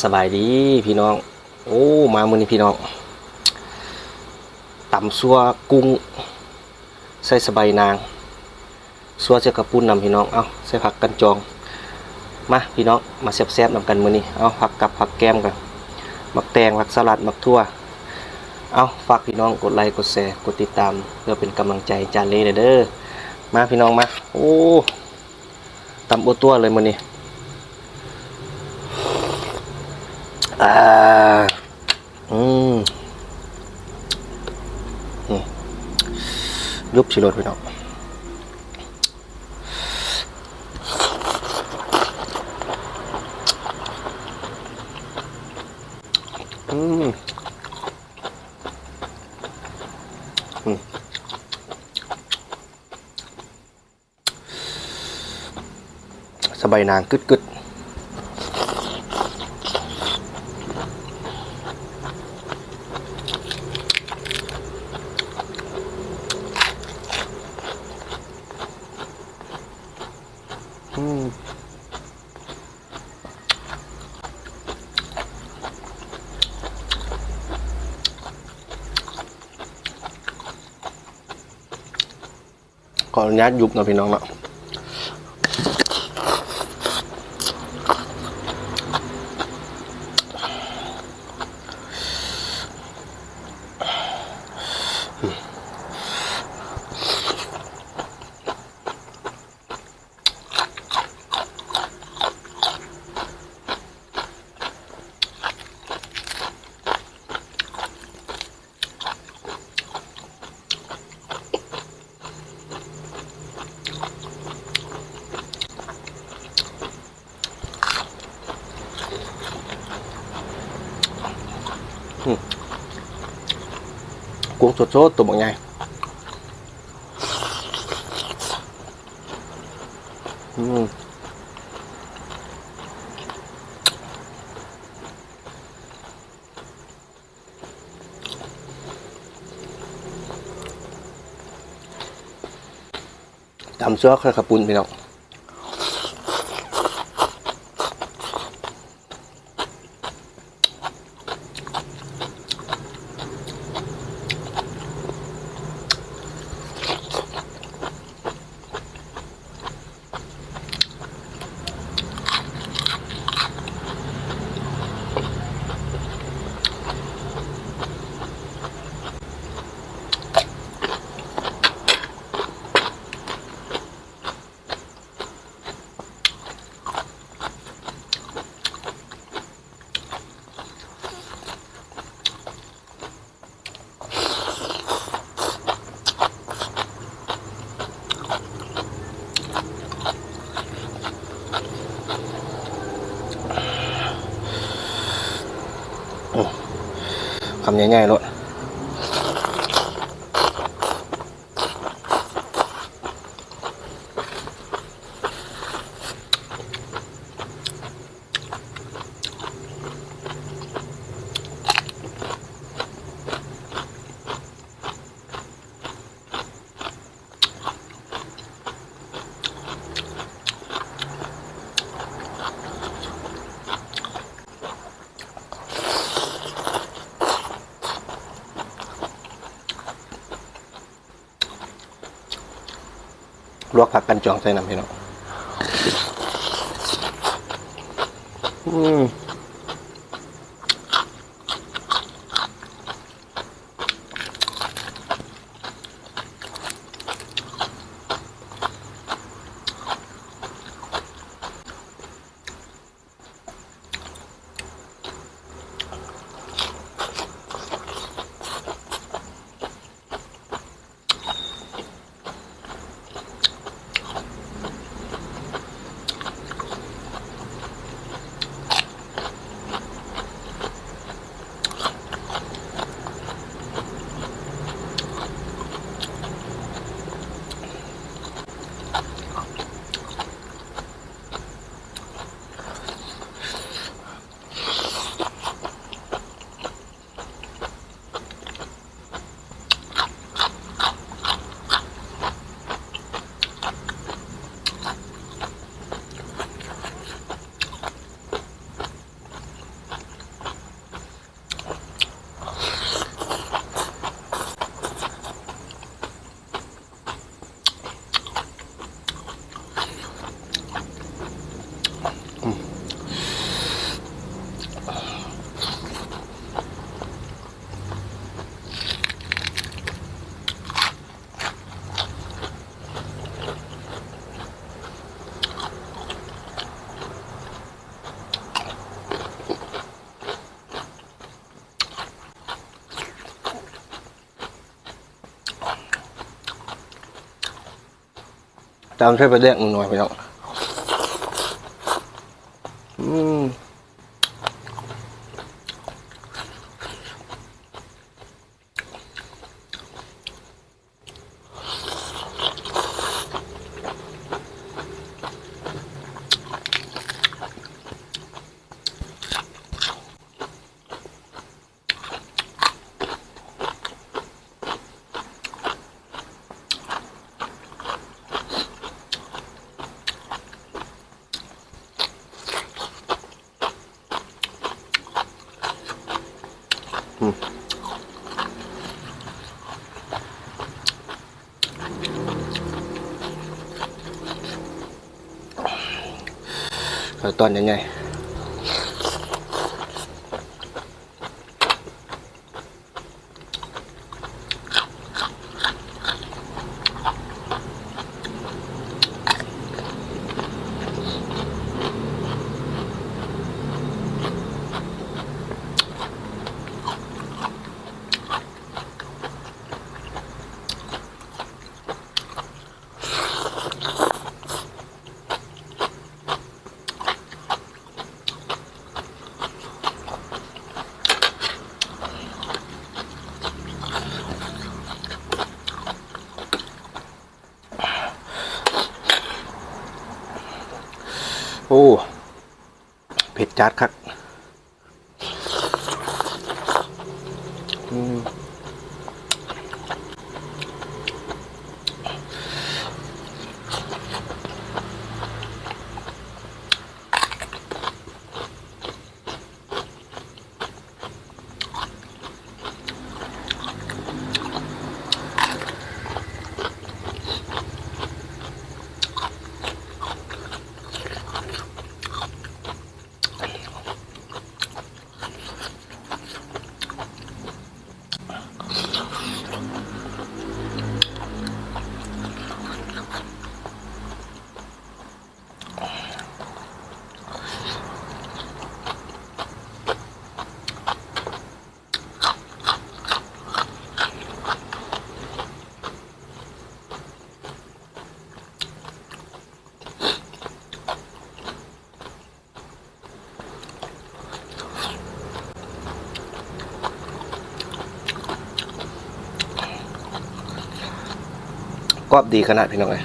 สบายดีพี่น้องโอ้มามื้อนี้พี่น้องตำซัวกุ้งใส่สบายนางซัวเจ้ากระปุ้นนำพี่น้องเอาใส่ผักกันจองมาพี่น้องมาแซ่บๆนำกันมื้อนี้เอาผักกับผักแก้มกันมักแตงผักสลัดมักทั่วเอาฝากพี่น้องกดไลค์กดแชร์กดติดตามเพื่อเป็นกำลังใจจานเล่เด้อมาพี่น้องมาโอ้ตำโอตัวเลยมื้อนี้ยุบชิโรดพี่น้องสบายนางกึดขออนุญาตยุบนะพี่น้องเนาะกุ้งสดๆตัวบางใหญ่ตำเสื้อข้าวปุ้นพี่น้องคำง่ายๆเลยลวกผักกันจองใส่น้ำพี่น้อง ตามใช้ประเด็กหน่อยพี่น้องตอนยังไงโอ้เผ็ดจัดครับกรอบดีขนาดพี่น้องเลย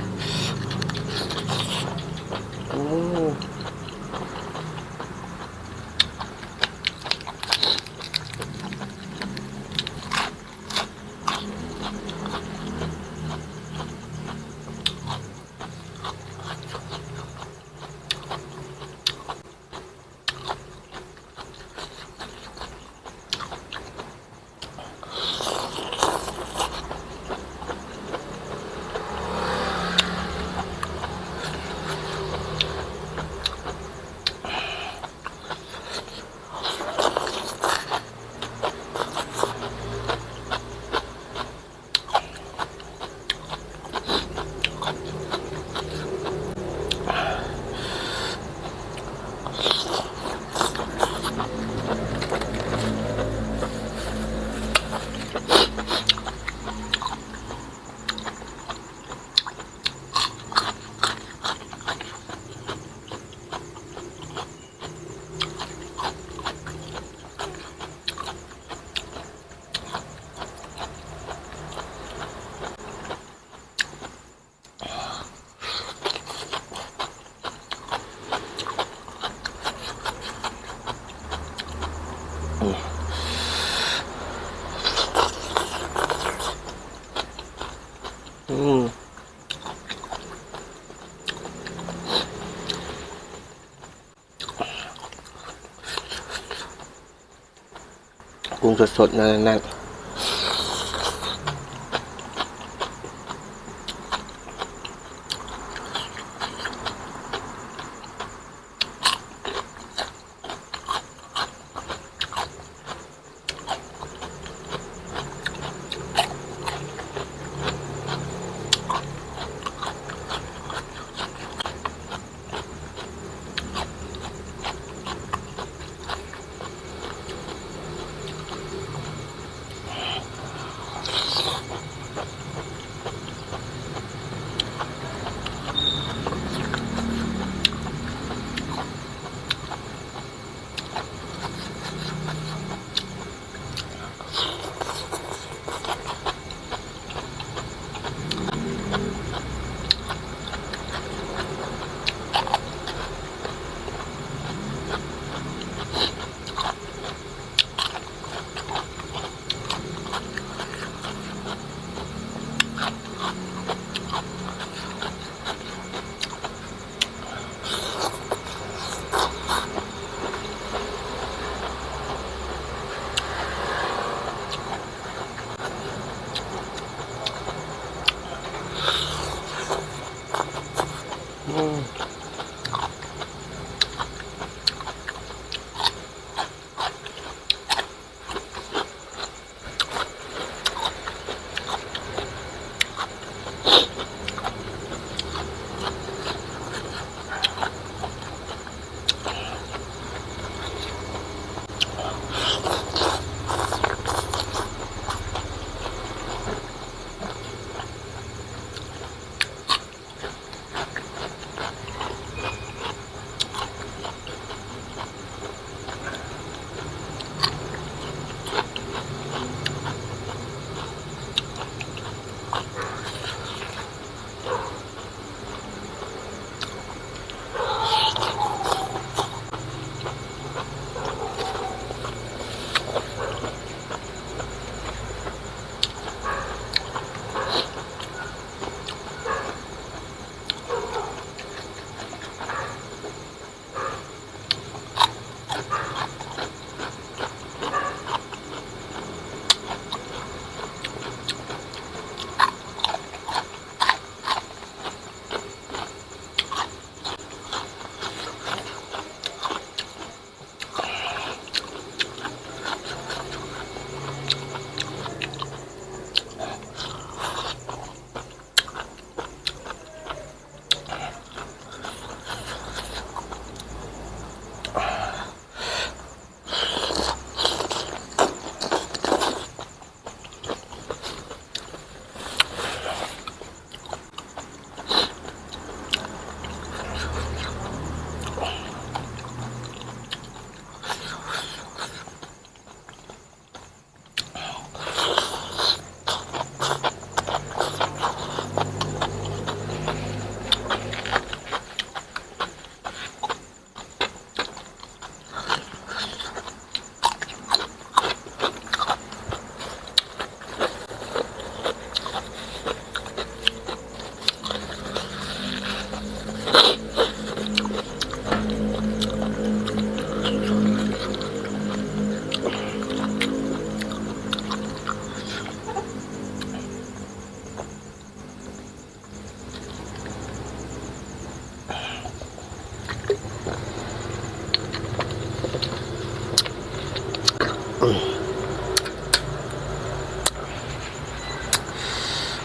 กุ้งสดๆนั่น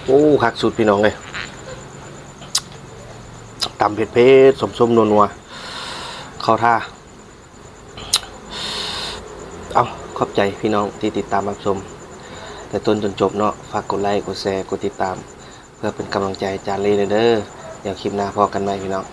โอ้คักสุดพี่น้องเลยตำเผ็ดเผ็ดสมนัวๆเข้าท่าเอาขอบใจพี่น้องที่ติดตามรับชมแต่ต้นจนจบเนาะฝากกดไลค์กดแชร์กดติดตามเพื่อเป็นกำลังใจจานเล่เด้อเดี๋ยวคลิปหน้าพอกันใหม่พี่น้อง